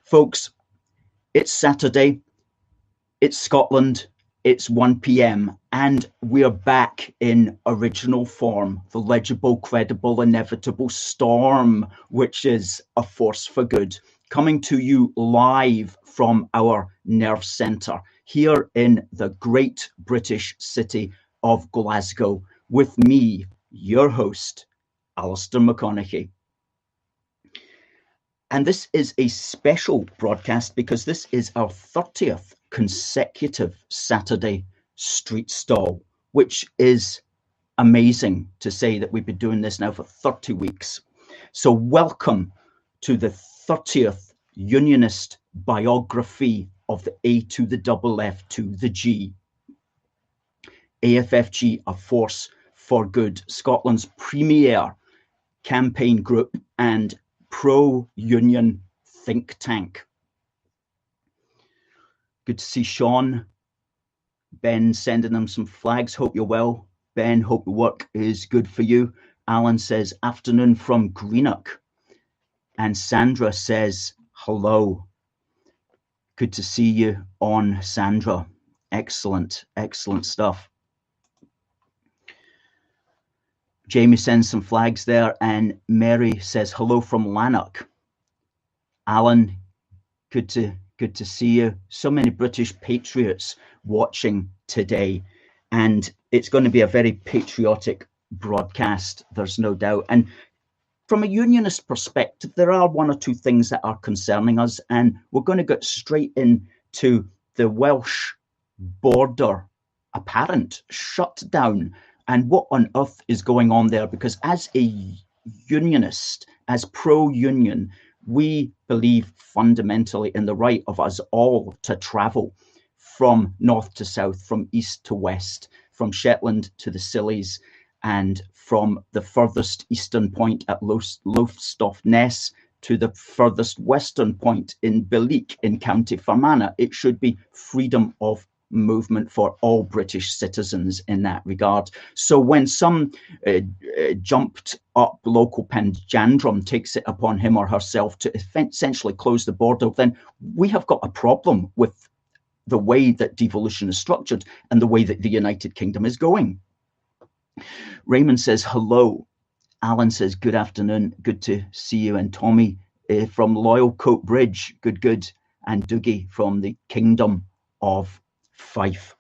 Folks, it's Saturday, it's Scotland, it's 1 p.m, and we're back in original form, the legible, credible, inevitable storm, which is a force for good, coming to you live from our nerve centre here in the great British city of Glasgow, with me, your host, Alistair McConnachie. And this is a special broadcast because this is our 30th consecutive Saturday street stall, which is amazing to say that we've been doing this now for 30 weeks. So welcome to the 30th Unionist biography of the A to the double F to the G. AFFG, a force for good, Scotland's premier campaign group and pro-union think tank. Good to see Sean. Ben sending them some flags. Hope you're well. Ben, hope the work is good for you. Alan says, afternoon from Greenock. And Sandra says, hello. Good to see you on, Sandra. Excellent, excellent stuff. Jamie sends some flags there, and Mary says hello from Lanark. Alan, good to see you. So many British patriots watching today, and it's going to be a very patriotic broadcast, there's no doubt. And from a unionist perspective, there are one or two things that are concerning us, and we're going to get straight into the Welsh border apparent shutdown and what on earth is going on there, because as a unionist, as pro-union, we believe fundamentally in the right of us all to travel from north to south, from east to west, from Shetland to the Scillies, and from the furthest eastern point at Lowestoft to the furthest western point in Bilic in County Fermanagh. It should be freedom of movement for all British citizens in that regard. So when some jumped up local panjandrum takes it upon him or herself to essentially close the border, then we have got a problem with the way that devolution is structured and the way that the United Kingdom is going. Raymond says hello. Alan says good afternoon, good to see you. And Tommy from Loyal Coat Bridge, good. And Dougie from the Kingdom of Fife.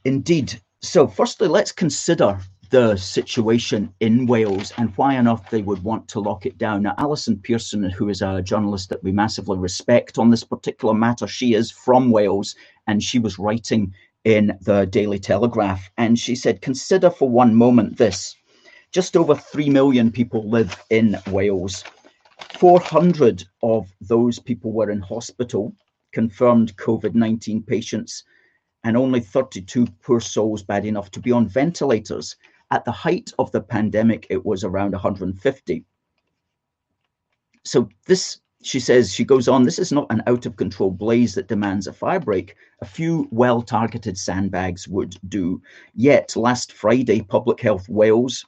Indeed. So firstly, let's consider the situation in Wales and why on earth they would want to lock it down. Now, Alison Pearson, who is a journalist that we massively respect on this particular matter, she is from Wales and she was writing in the Daily Telegraph, and she said, consider for one moment this. Just over 3 million people live in Wales. 400 of those people were in hospital, confirmed COVID-19 patients, and only 32 poor souls bad enough to be on ventilators. At the height of the pandemic, it was around 150. So this, she says, she goes on, this is not an out-of-control blaze that demands a firebreak. A few well-targeted sandbags would do. Yet, last Friday, Public Health Wales,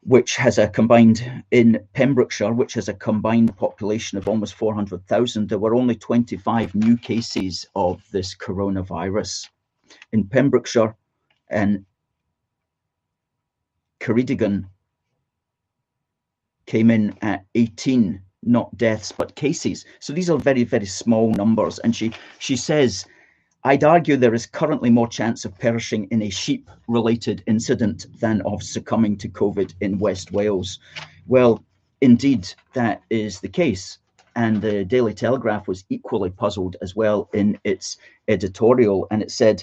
which has a combined, in Pembrokeshire, which has a combined population of almost 400,000, there were only 25 new cases of this coronavirus. In Pembrokeshire and Ceredigion came in at 18, not deaths, but cases. So these are very, very small numbers. And she says, I'd argue there is currently more chance of perishing in a sheep-related incident than of succumbing to COVID in West Wales. Well, indeed, that is the case. And the Daily Telegraph was equally puzzled as well in its editorial. And it said,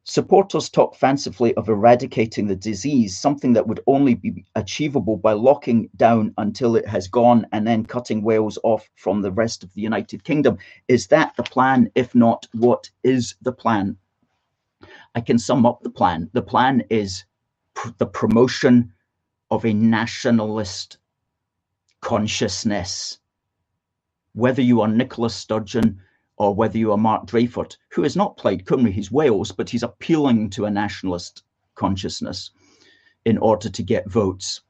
supporters talk fancifully of eradicating the disease, something that would only be achievable by locking down until it has gone and then cutting Wales off from the rest of the United Kingdom. Is that the plan? If not, what is the plan? I can sum up the plan. The plan is the promotion of a nationalist consciousness. Whether you are Nicola Sturgeon or whether you are Mark Dreyfurt, who has not played Cymru, he's Wales, but he's appealing to a nationalist consciousness in order to get votes.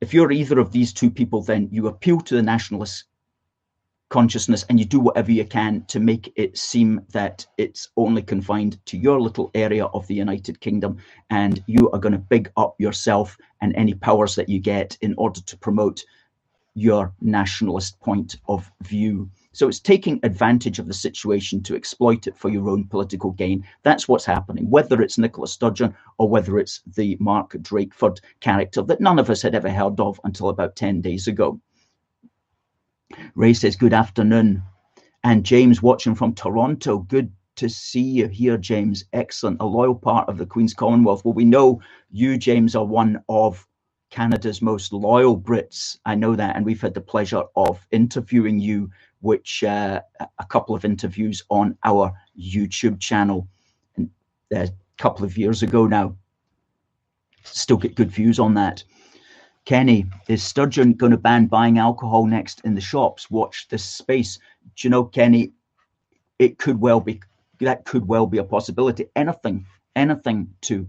if you're either of these two people, then you appeal to the nationalist consciousness and you do whatever you can to make it seem that it's only confined to your little area of the United Kingdom, and you are going to big up yourself and any powers that you get in order to promote your nationalist point of view. So it's taking advantage of the situation to exploit it for your own political gain. That's what's happening, whether it's Nicola Sturgeon or whether it's the Mark Drakeford character that none of us had ever heard of until about 10 days ago. Ray says, good afternoon. And James watching from Toronto, good to see you here, James. Excellent. A loyal part of the Queen's Commonwealth. Well, we know you, James, are one of Canada's most loyal Brits. I know that. And we've had the pleasure of interviewing you, which a couple of interviews on our YouTube channel a couple of years ago now. Still get good views on that. Kenny, is Sturgeon going to ban buying alcohol next in the shops? Watch this space. Do you know, Kenny, it could well be, that could well be a possibility. Anything to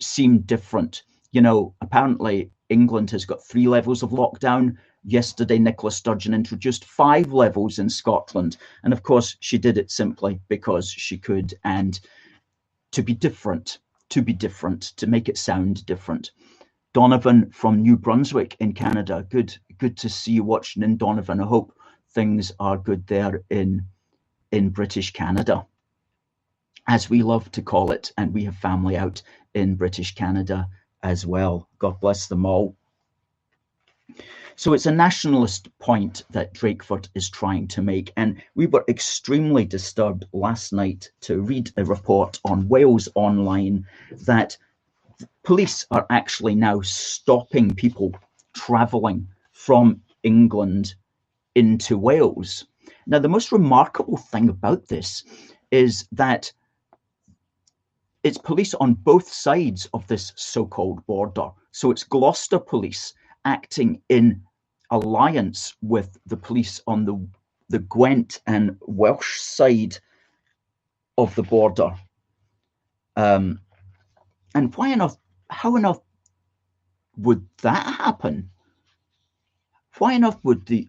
seem different. You know, apparently England has got 3 levels of lockdown. Yesterday, Nicola Sturgeon introduced 5 levels in Scotland. And of course, she did it simply because she could, and to be different, to make it sound different. Donovan from New Brunswick in Canada. Good to see you watching in, Donovan. I hope things are good there in British Canada, as we love to call it. And we have family out in British Canada as well. God bless them all. So it's a nationalist point that Drakeford is trying to make. And we were extremely disturbed last night to read a report on Wales Online that police are actually now stopping people travelling from England into Wales. Now, the most remarkable thing about this is that it's police on both sides of this so-called border. So it's Gloucester police acting in alliance with the police on the Gwent and Welsh side of the border. And how on earth would that happen? Why on earth would the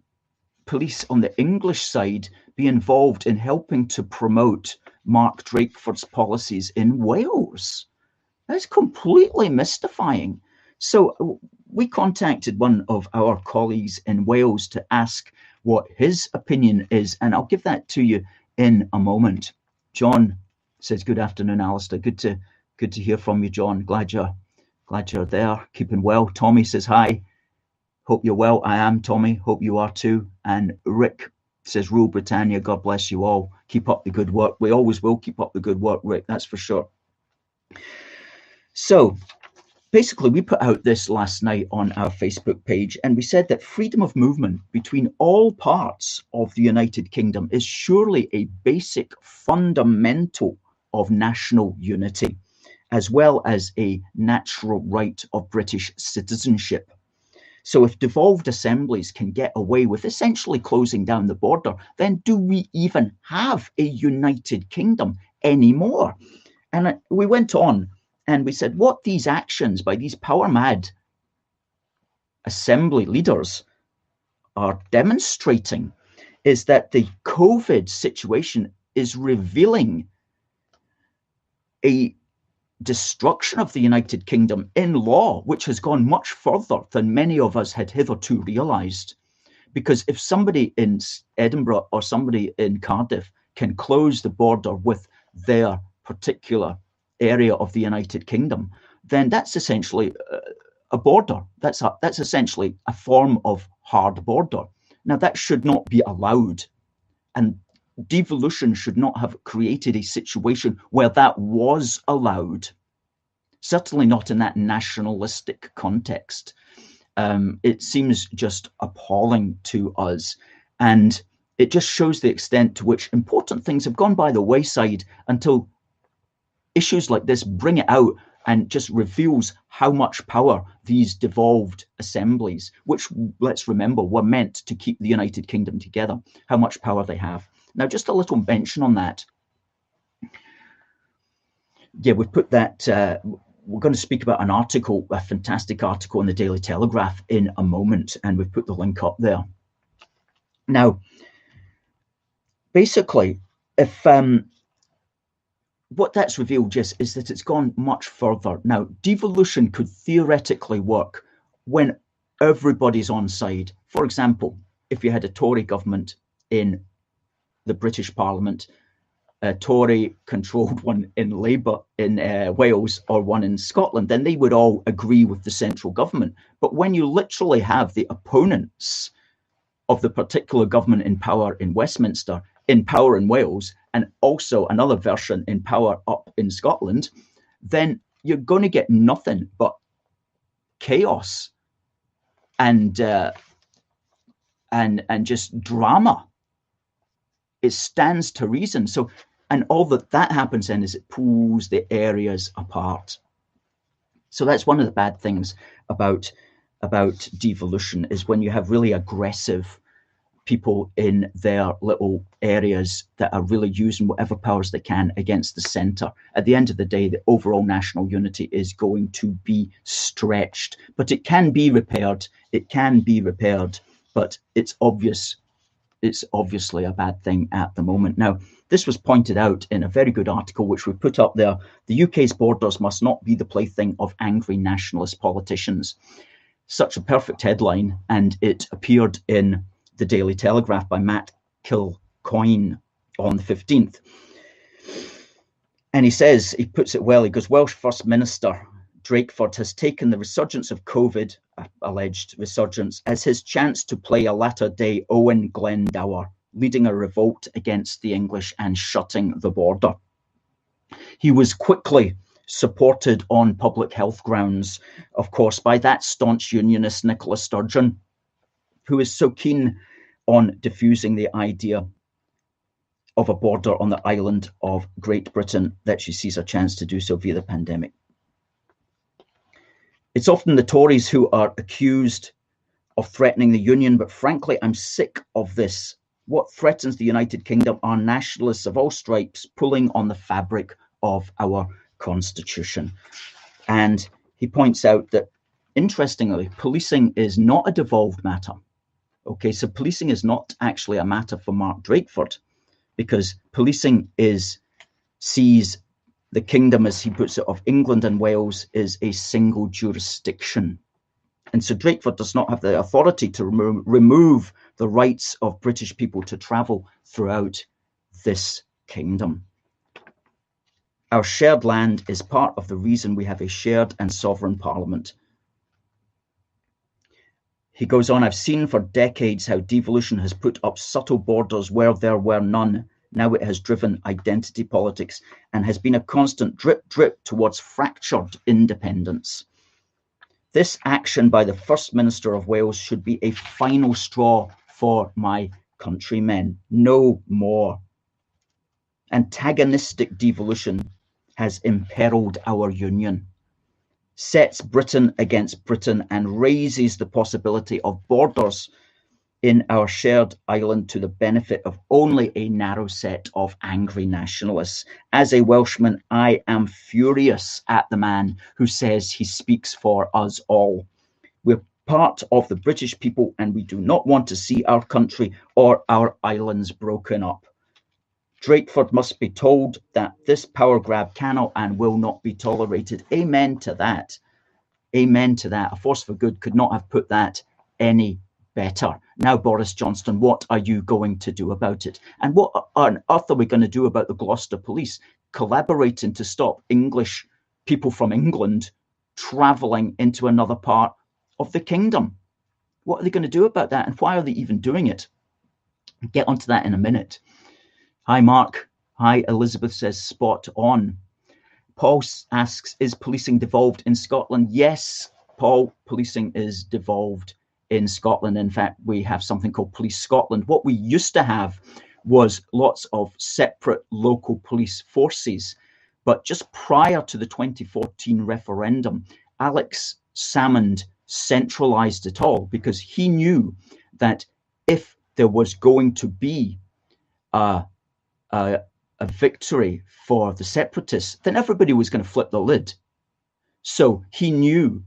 police on the English side be involved in helping to promote Mark Drakeford's policies in Wales? That's completely mystifying. So we contacted one of our colleagues in Wales to ask what his opinion is, and I'll give that to you in a moment. John says, good afternoon, Alistair. Good to hear from you, John. Glad you're there, keeping well. Tommy says hi. Hope you're well. I am, Tommy. Hope you are too. And Rick says, Rule Britannia, God bless you all. Keep up the good work. We always will keep up the good work, Rick, that's for sure. So basically, we put out this last night on our Facebook page, and we said that freedom of movement between all parts of the United Kingdom is surely a basic fundamental of national unity, as well as a natural right of British citizenship. So if devolved assemblies can get away with essentially closing down the border, then do we even have a United Kingdom anymore? And we went on and we said, what these actions by these power-mad assembly leaders are demonstrating is that the COVID situation is revealing a destruction of the United Kingdom in law, which has gone much further than many of us had hitherto realised. Because if somebody in Edinburgh or somebody in Cardiff can close the border with their particular area of the United Kingdom, then that's essentially a border. That's essentially a form of hard border. Now, that should not be allowed. And devolution should not have created a situation where that was allowed. Certainly not in that nationalistic context. It seems just appalling to us. And it just shows the extent to which important things have gone by the wayside until issues like this bring it out and just reveals how much power these devolved assemblies, which, let's remember, were meant to keep the United Kingdom together, how much power they have. Now, just a little mention on that. Yeah, we put that we're going to speak about an article, a fantastic article in the Daily Telegraph in a moment, and we've put the link up there. Now, basically, if what that's revealed just is that it's gone much further. Now, devolution could theoretically work when everybody's on side. For example, if you had a Tory government in the British Parliament, a Tory-controlled one in Labour in Wales or one in Scotland, then they would all agree with the central government. But when you literally have the opponents of the particular government in power in Westminster, in power in Wales, and also another version in power up in Scotland, then you're going to get nothing but chaos and just drama. It stands to reason. So, and all that happens then is it pulls the areas apart. So that's one of the bad things about devolution, is when you have really aggressive people in their little areas that are really using whatever powers they can against the centre. At the end of the day, the overall national unity is going to be stretched, but it can be repaired. It can be repaired, but it's obvious. It's obviously a bad thing at the moment. Now, this was pointed out in a very good article, which we put up there. The UK's borders must not be the plaything of angry nationalist politicians. Such a perfect headline, and it appeared in the Daily Telegraph by Matt Kilcoyne on the 15th. And he says, he puts it well, he goes, Welsh First Minister Drakeford has taken the resurgence of COVID, alleged resurgence, as his chance to play a latter-day Owen Glendower, leading a revolt against the English and shutting the border. He was quickly supported on public health grounds, of course, by that staunch Unionist Nicola Sturgeon, who is so keen on diffusing the idea of a border on the island of Great Britain that she sees a chance to do so via the pandemic. It's often the Tories who are accused of threatening the Union, but frankly, I'm sick of this. What threatens the United Kingdom are nationalists of all stripes pulling on the fabric of our constitution. And he points out that, interestingly, policing is not a devolved matter. Okay, so policing is not actually a matter for Mark Drakeford, because policing sees the kingdom, as he puts it, of England and Wales is a single jurisdiction. And so Drakeford does not have the authority to remove the rights of British people to travel throughout this kingdom. Our shared land is part of the reason we have a shared and sovereign parliament. He goes on, I've seen for decades how devolution has put up subtle borders where there were none. Now it has driven identity politics and has been a constant drip towards fractured independence. This action by the First Minister of Wales should be a final straw for my countrymen. No more. Antagonistic devolution has imperiled our union, sets Britain against Britain, and raises the possibility of borders in our shared island to the benefit of only a narrow set of angry nationalists. As a Welshman, I am furious at the man who says he speaks for us all. We're part of the British people, and we do not want to see our country or our islands broken up. Drakeford must be told that this power grab cannot and will not be tolerated. Amen to that. Amen to that. A force for good could not have put that any better. Now, Boris Johnson, what are you going to do about it? And what on earth are we going to do about the Gloucester police collaborating to stop English people from England travelling into another part of the kingdom? What are they going to do about that? And why are they even doing it? I'll get onto that in a minute. Hi, Mark. Hi, Elizabeth says, spot on. Paul asks, is policing devolved in Scotland? Yes, Paul, policing is devolved in Scotland. In fact, we have something called Police Scotland. What we used to have was lots of separate local police forces. But just prior to the 2014 referendum, Alex Salmond centralised it all because he knew that if there was going to be a victory for the separatists, then everybody was going to flip the lid. So he knew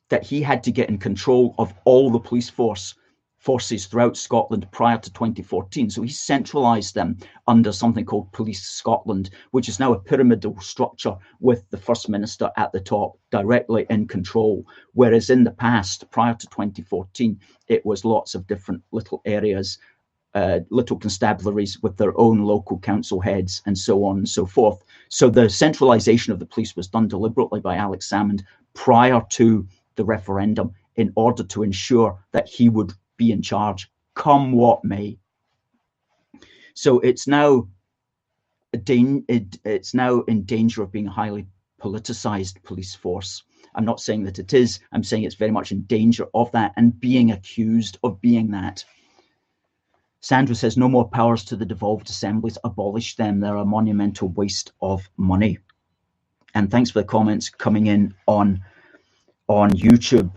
that he had to get in control of all the police forces throughout Scotland prior to 2014. So he centralised them under something called Police Scotland, which is now a pyramidal structure with the First Minister at the top directly in control. Whereas in the past, prior to 2014, it was lots of different little areas, little constabularies with their own local council heads and so on and so forth. So the centralisation of the police was done deliberately by Alex Salmond prior to the referendum in order to ensure that he would be in charge, come what may. So it's now in danger of being a highly politicised police force. I'm not saying that it is. I'm saying it's very much in danger of that and being accused of being that. Sandra says, no more powers to the devolved assemblies. Abolish them. They're a monumental waste of money. And thanks for the comments coming in on YouTube.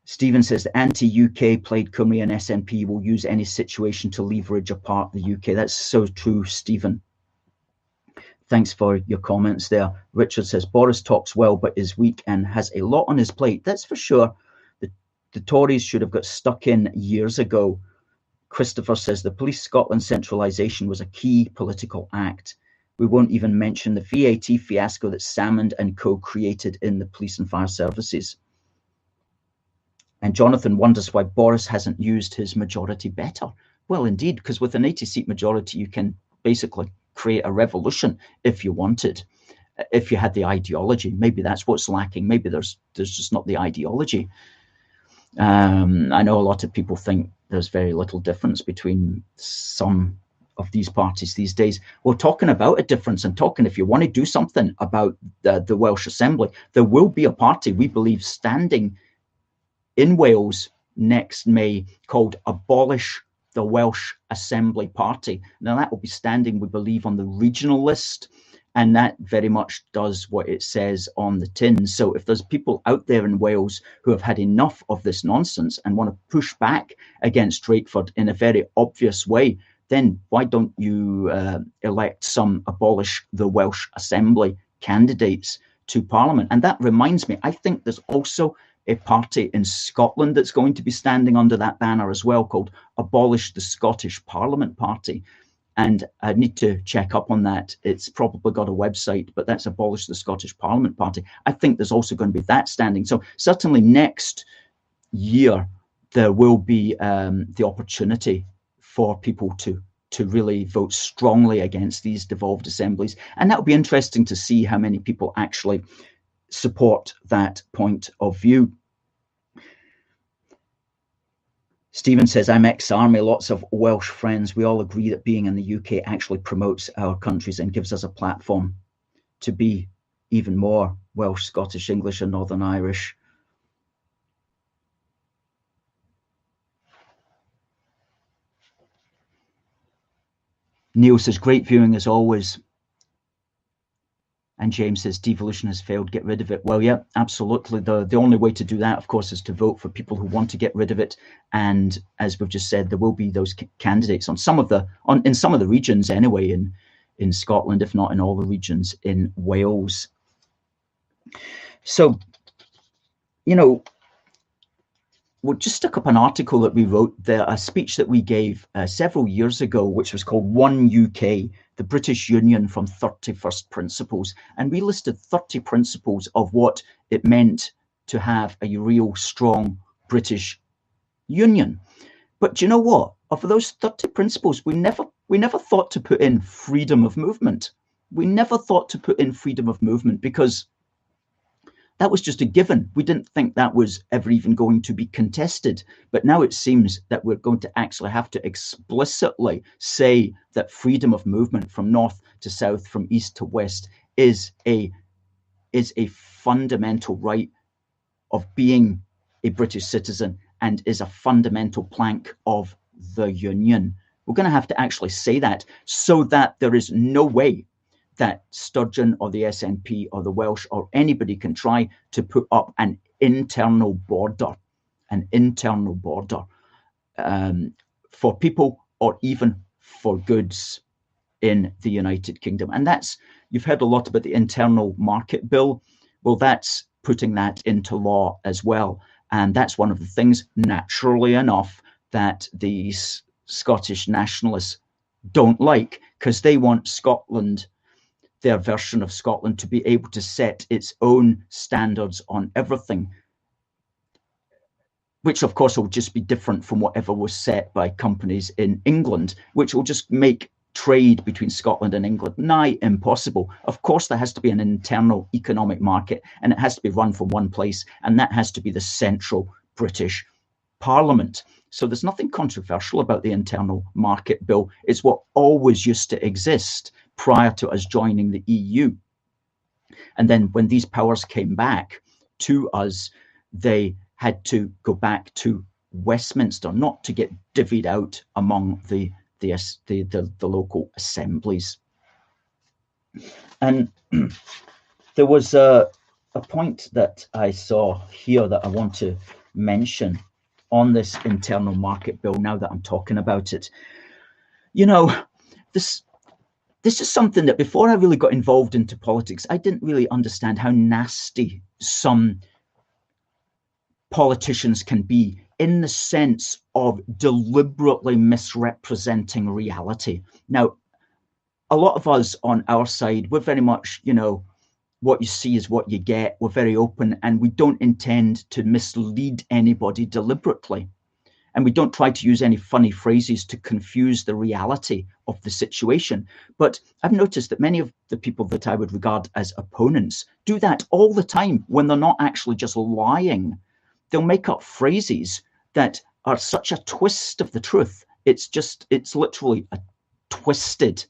Stephen says the anti-UK Plaid Cymru and SNP will use any situation to leverage apart the UK. That's so true, Stephen. Thanks for your comments there. Richard says Boris talks well but is weak and has a lot on his plate. That's for sure. The Tories should have got stuck in years ago. Christopher says the Police Scotland centralisation was a key political act. We won't even mention the VAT fiasco that Salmond and co created in the police and fire services. And Jonathan wonders why Boris hasn't used his majority better. Well, indeed, because with an 80-seat majority, you can basically create a revolution if you wanted, if you had the ideology. Maybe that's what's lacking. Maybe there's just not the ideology. I know a lot of people think there's very little difference between some of these parties these days. We're talking about a difference and talking, if you want to do something about the Welsh Assembly, there will be a party, we believe, standing in Wales next May called Abolish, the Welsh Assembly Party. Now that will be standing, we believe, on the regional list, and that very much does what it says on the tin. So if there's people out there in Wales who have had enough of this nonsense and want to push back against Drakeford in a very obvious way, then why don't you elect some Abolish the Welsh Assembly candidates to Parliament? And that reminds me, I think there's also a party in Scotland that's going to be standing under that banner as well, called Abolish the Scottish Parliament Party. And I need to check up on that. It's probably got a website, but that's Abolish the Scottish Parliament Party. I think there's also going to be that standing. So certainly next year, there will be the opportunity for people to really vote strongly against these devolved assemblies. And that will be interesting to see how many people actually support that point of view. Stephen says, I'm ex-army, lots of Welsh friends. We all agree that being in the UK actually promotes our countries and gives us a platform to be even more Welsh, Scottish, English and Northern Irish. Neil says, great viewing as always. And James says, devolution has failed, get rid of it. Well, yeah, absolutely. The only way to do that, of course, is to vote for people who want to get rid of it. And as we've just said, there will be those candidates in some of the regions anyway, in Scotland, if not in all the regions in Wales. So, we'll just stick up an article that we wrote there, a speech that we gave several years ago, which was called One UK, the British Union from 31st Principles. And we listed 30 principles of what it meant to have a real strong British Union. But do you know what? Of those 30 principles, we never thought to put in freedom of movement. We never thought to put in freedom of movement because that was just a given. We didn't think that was ever even going to be contested. But now it seems that we're going to actually have to explicitly say that freedom of movement from north to south, from east to west, is a fundamental right of being a British citizen and is a fundamental plank of the Union. We're going to have to actually say that so that there is no way that Sturgeon or the SNP or the Welsh or anybody can try to put up an internal border for people or even for goods in the United Kingdom. And that's, you've heard a lot about the internal market bill. Well, that's putting that into law as well. And that's one of the things, naturally enough, that these Scottish nationalists don't like, because they want Scotland, their version of Scotland, to be able to set its own standards on everything, which of course will just be different from whatever was set by companies in England, which will just make trade between Scotland and England nigh impossible. Of course, there has to be an internal economic market, and it has to be run from one place, and that has to be the central British Parliament. So there's nothing controversial about the internal market bill. It's what always used to exist prior to us joining the EU. And then when these powers came back to us, they had to go back to Westminster, not to get divvied out among the local assemblies. And there was a point that I saw here that I want to mention on this internal market bill, now that I'm talking about it. You know, this is something that before I really got involved into politics, I didn't really understand how nasty some politicians can be, in the sense of deliberately misrepresenting reality. Now, a lot of us on our side, we're very much, you know, what you see is what you get. We're very open, and we don't intend to mislead anybody deliberately. And we don't try to use any funny phrases to confuse the reality of the situation. But I've noticed that many of the people that I would regard as opponents do that all the time when they're not actually just lying. They'll make up phrases that are such a twist of the truth. It's literally a twisted.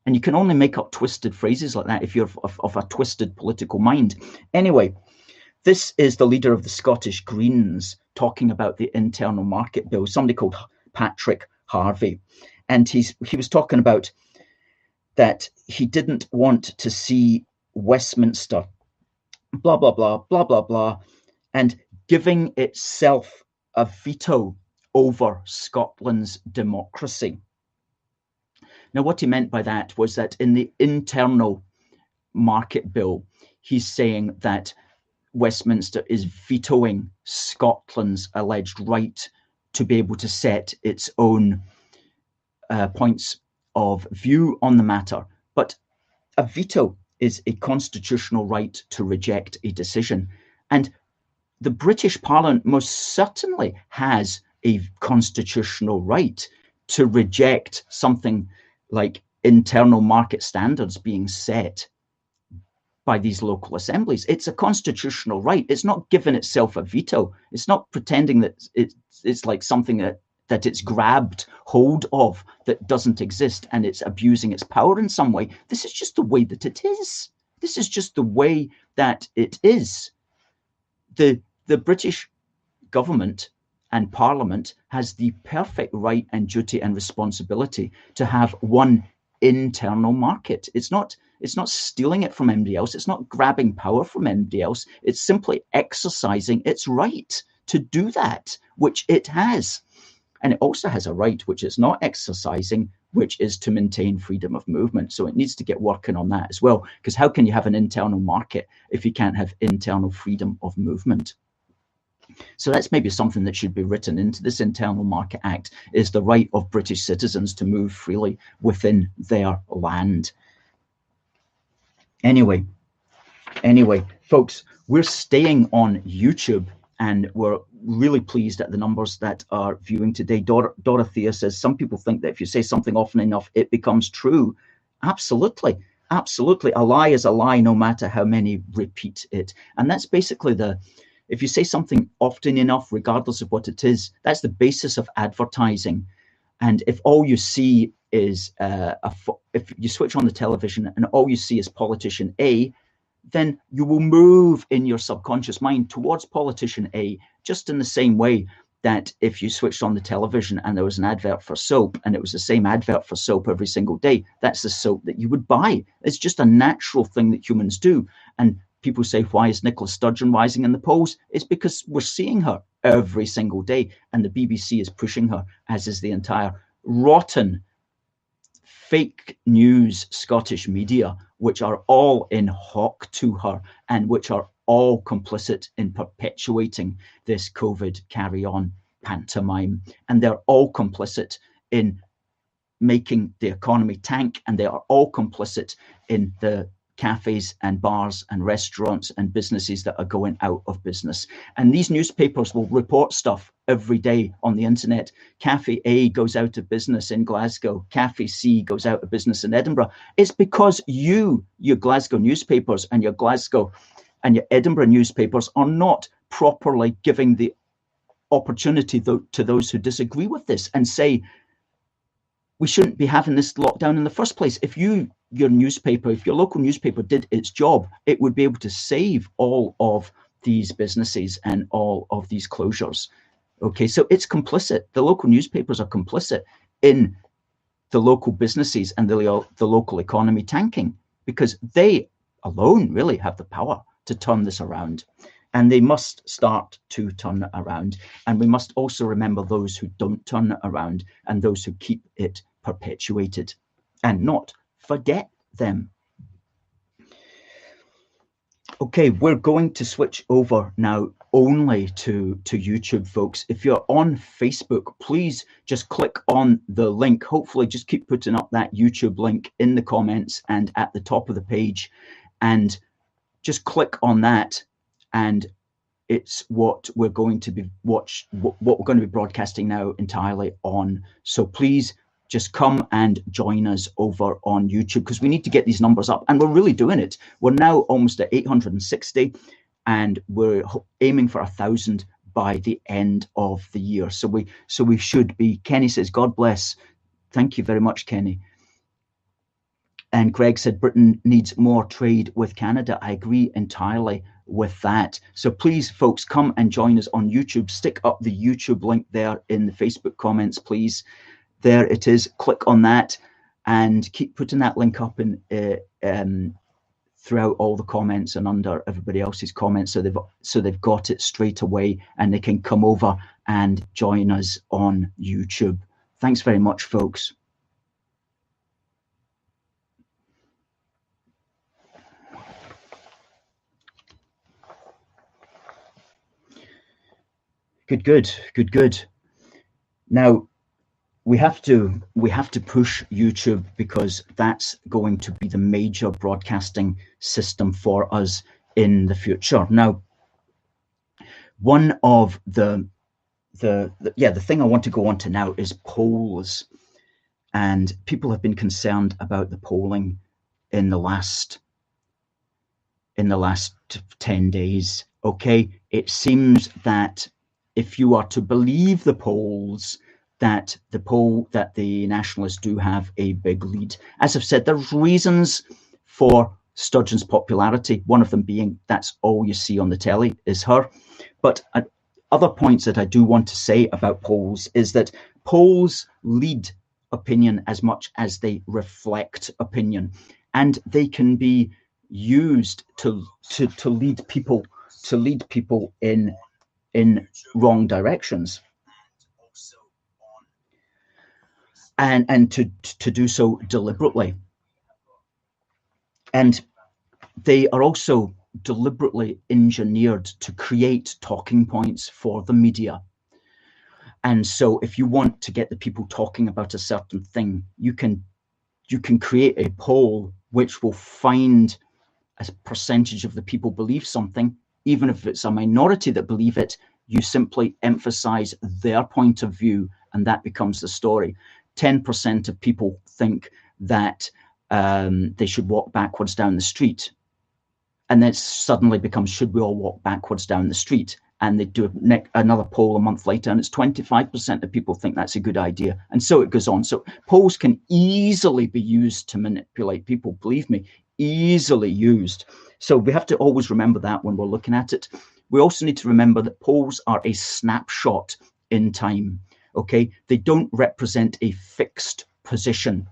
And you can only make up twisted phrases like that if you're of a twisted political mind. Anyway, this is the leader of the Scottish Greens talking about the internal market bill, somebody called Patrick Harvey. And he was talking about that he didn't want to see Westminster, blah, blah, blah, blah, blah, blah, and giving itself a veto over Scotland's democracy. Now, what he meant by that was that in the internal market bill, he's saying that Westminster is vetoing Scotland's alleged right to be able to set its own points of view on the matter. But a veto is a constitutional right to reject a decision. And the British Parliament most certainly has a constitutional right to reject something like internal market standards being set by these local assemblies. It's a constitutional right. It's not giving itself a veto. It's not pretending that it's like something that it's grabbed hold of that doesn't exist and it's abusing its power in some way. This is just the way that it is. This is just the way that it is. The British government and Parliament has the perfect right and duty and responsibility to have one internal market. It's not stealing it from anybody else. It's not grabbing power from anybody else. It's simply exercising its right to do that, which it has. And it also has a right which it's not exercising, which is to maintain freedom of movement. So it needs to get working on that as well, because how can you have an internal market if you can't have internal freedom of movement? So that's maybe something that should be written into this Internal Market Act, is the right of British citizens to move freely within their land. Anyway, folks, we're staying on YouTube, and we're really pleased at the numbers that are viewing today. Dorothea says, some people think that if you say something often enough, it becomes true. Absolutely. Absolutely. A lie is a lie, no matter how many repeat it. And that's basically if you say something often enough, regardless of what it is, that's the basis of advertising. And if all you see is, if you switch on the television and all you see is politician A, then you will move in your subconscious mind towards politician A, just in the same way that if you switched on the television and there was an advert for soap and it was the same advert for soap every single day, that's the soap that you would buy. It's just a natural thing that humans do. And people say, why is Nicola Sturgeon rising in the polls? It's because we're seeing her every single day, and the BBC is pushing her, as is the entire rotten, fake news Scottish media which are all in hock to her and which are all complicit in perpetuating this COVID carry-on pantomime. And they're all complicit in making the economy tank, and they are all complicit in the cafes and bars and restaurants and businesses that are going out of business. And these newspapers will report stuff every day on the internet. Cafe A goes out of business in Glasgow. Cafe C goes out of business in Edinburgh. It's because your Glasgow newspapers and your Glasgow and your Edinburgh newspapers are not properly giving the opportunity to those who disagree with this and say, we shouldn't be having this lockdown in the first place. If your local newspaper did its job, it would be able to save all of these businesses and all of these closures. Okay, so it's complicit. The local newspapers are complicit in the local businesses and the local economy tanking, because they alone really have the power to turn this around. And they must start to turn it around. And we must also remember those who don't turn it around and those who keep it perpetuated, and not forget them. Okay, we're going to switch over now only to YouTube, folks. If you're on Facebook, please just click on the link. Hopefully just keep putting up that YouTube link in the comments and at the top of the page, and just click on that, and it's what we're going to be what we're going to be broadcasting now entirely on. So please just come and join us over on YouTube, because we need to get these numbers up, and we're really doing it. We're now almost at 860, and we're aiming for 1,000 by the end of the year. So we should be. Kenny says, God bless. Thank you very much, Kenny. And Greg said Britain needs more trade with Canada. I agree entirely with that. So please, folks, come and join us on YouTube. Stick up the YouTube link there in the Facebook comments, please. There it is. Click on that and keep putting that link up in throughout all the comments and under everybody else's comments, so they've got it straight away and they can come over and join us on YouTube. Thanks very much, folks. Good. Now we have to push YouTube, because that's going to be the major broadcasting system for us in the future. Now, one of the thing I want to go on to now is polls, and people have been concerned about the polling in the last 10 days. Okay, it seems that if you are to believe the polls, that the Nationalists do have a big lead. As I've said, there's reasons for Sturgeon's popularity, one of them being that's all you see on the telly is her. But other points that I do want to say about polls is that polls lead opinion as much as they reflect opinion, and they can be used to lead people in wrong directions, and to do so deliberately. And they are also deliberately engineered to create talking points for the media. And so if you want to get the people talking about a certain thing, you can create a poll which will find a percentage of the people believe something. Even if it's a minority that believe it, you simply emphasize their point of view, and that becomes the story. 10% of people think that they should walk backwards down the street. And then it suddenly becomes, should we all walk backwards down the street? And they do another poll a month later, and it's 25% of people think that's a good idea. And so it goes on. So polls can easily be used to manipulate people, believe me, easily used. So we have to always remember that when we're looking at it. We also need to remember that polls are a snapshot in time. Okay, they don't represent a fixed position,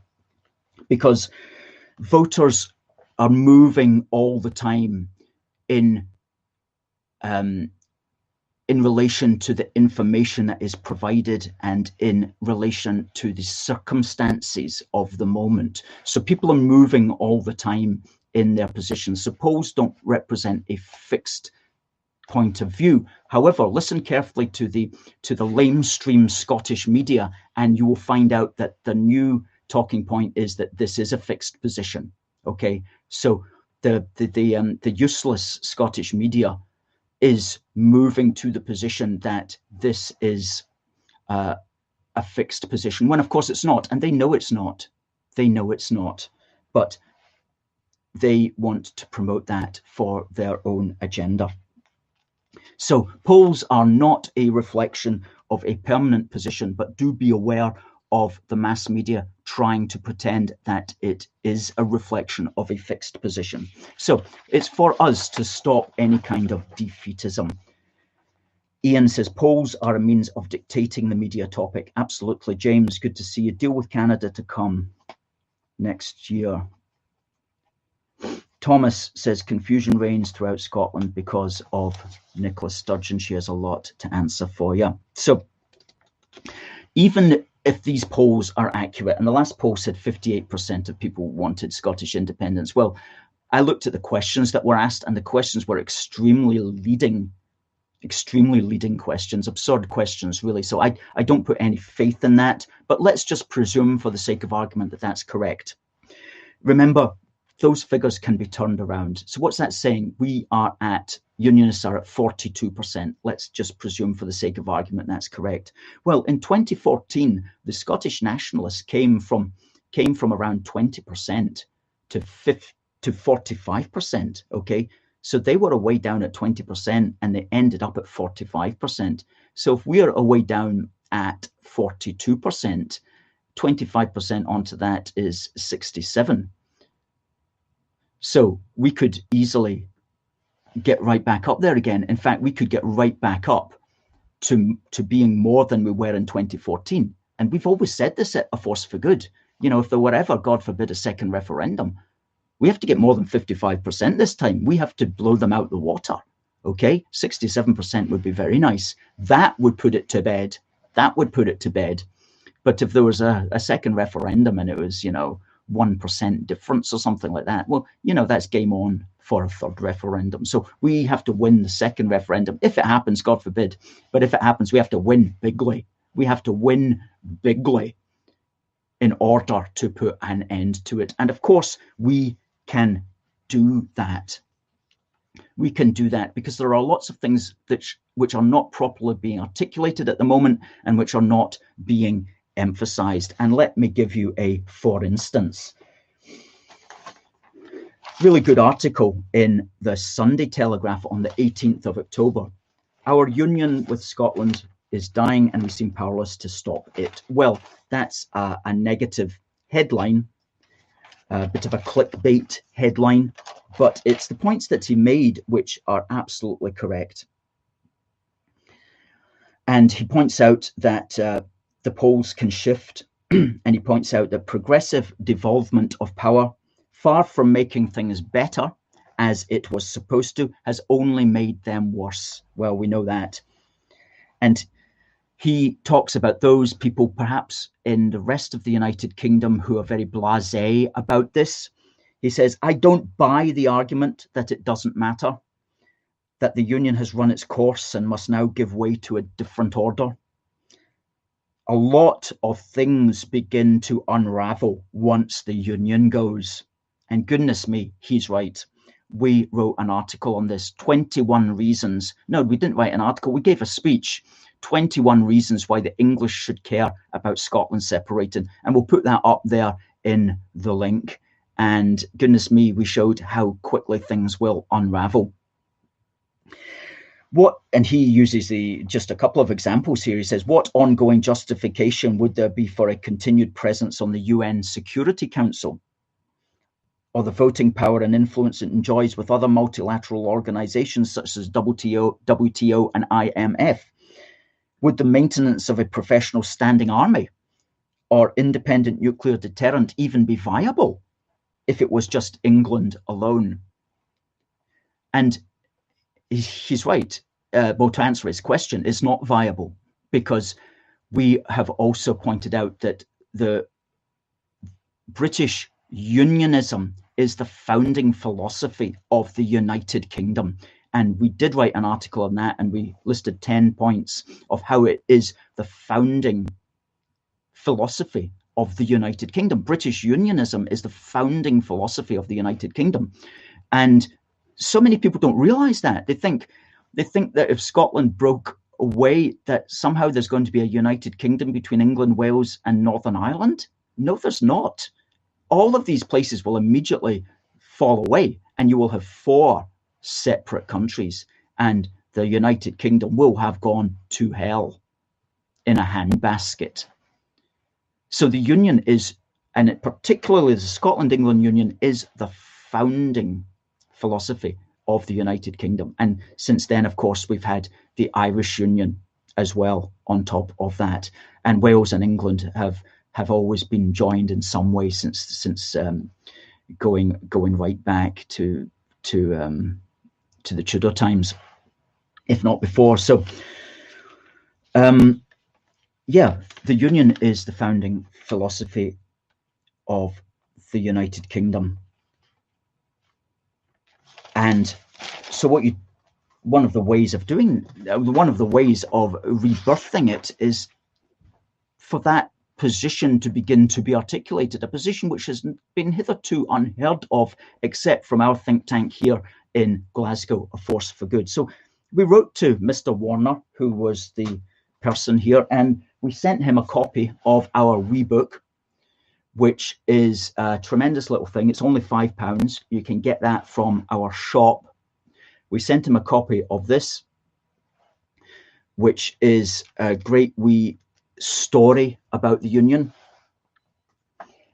because voters are moving all the time in relation to the information that is provided and in relation to the circumstances of the moment. So people are moving all the time in their positions. So polls don't represent a fixed point of view. However, listen carefully to the lamestream Scottish media, and you will find out that the new talking point is that this is a fixed position. Okay, so the useless Scottish media is moving to the position that this is a fixed position, when of course it's not, and they know it's not. They know it's not, but they want to promote that for their own agenda. So polls are not a reflection of a permanent position, but do be aware of the mass media trying to pretend that it is a reflection of a fixed position. So it's for us to stop any kind of defeatism. Ian says polls are a means of dictating the media topic. Absolutely. James, good to see you. Deal with Canada to come next year. Thomas says confusion reigns throughout Scotland because of Nicola Sturgeon. She has a lot to answer for you. So even if these polls are accurate, and the last poll said 58% of people wanted Scottish independence. Well, I looked at the questions that were asked, and the questions were extremely leading questions, absurd questions, really. So I don't put any faith in that, but let's just presume for the sake of argument that that's correct. Remember, those figures can be turned around. So what's that saying? Unionists are at 42%. Let's just presume for the sake of argument that's correct. Well, in 2014, the Scottish nationalists came from around 20% to 45%, okay? So they were away down at 20% and they ended up at 45%. So if we're away down at 42%, 25% onto that is 67. So we could easily get right back up there again. In fact, we could get right back up to being more than we were in 2014. And we've always said this at A Force for Good. You know, if there were ever, God forbid, a second referendum, we have to get more than 55% this time. We have to blow them out the water. Okay, 67% would be very nice. That would put it to bed. That would put it to bed. But if there was a second referendum and it was, 1% difference or something like that, well, that's game on for a third referendum. So we have to win the second referendum. If it happens, God forbid. But if it happens, we have to win bigly. We have to win bigly in order to put an end to it. And of course, we can do that. We can do that because there are lots of things which are not properly being articulated at the moment and which are not being emphasized. And let me give you a for instance. Really good article in the Sunday Telegraph on the 18th of October. Our union with Scotland is dying and we seem powerless to stop it. Well, that's a negative headline, a bit of a clickbait headline, but it's the points that he made which are absolutely correct. And he points out that the polls can shift, and he points out that progressive devolvement of power, far from making things better, as it was supposed to, has only made them worse. Well, we know that. And he talks about those people perhaps in the rest of the United Kingdom who are very blasé about this. He says, I don't buy the argument that it doesn't matter, that the union has run its course and must now give way to a different order. A lot of things begin to unravel once the union goes. And goodness me, he's right. We wrote an article on this, 21 reasons. No, we didn't write an article. We gave a speech, 21 reasons why the English should care about Scotland separating. And we'll put that up there in the link. And goodness me, we showed how quickly things will unravel. And he uses just a couple of examples here. He says, what ongoing justification would there be for a continued presence on the UN Security Council, or the voting power and influence it enjoys with other multilateral organizations such as WTO and IMF? Would the maintenance of a professional standing army or independent nuclear deterrent even be viable if it was just England alone? And he's right. Well, to answer his question, it's not viable, because we have also pointed out that the British unionism is the founding philosophy of the United Kingdom. And we did write an article on that, and we listed 10 points of how it is the founding philosophy of the United Kingdom. British Unionism is the founding philosophy of the United Kingdom. And so many people don't realise that. They think that if Scotland broke away, that somehow there's going to be a United Kingdom between England, Wales, and Northern Ireland. No, there's not. All of these places will immediately fall away, and you will have 4 separate countries, and the United Kingdom will have gone to hell in a handbasket. So the Union is, and particularly the Scotland-England Union, is the founding philosophy of the United Kingdom. And since then, of course, we've had the Irish Union as well on top of that. And Wales and England have always been joined in some way since going right back to the Tudor times, if not before. So, yeah, the Union is the founding philosophy of the United Kingdom. And so one of the ways of rebirthing it is for that position to begin to be articulated, a position which has been hitherto unheard of, except from our think tank here in Glasgow, A Force for Good. So we wrote to Mr. Warner, who was the person here, and we sent him a copy of our wee book, which is a tremendous little thing. It's only £5. You can get that from our shop. We sent him a copy of this, which is a great wee story about the Union.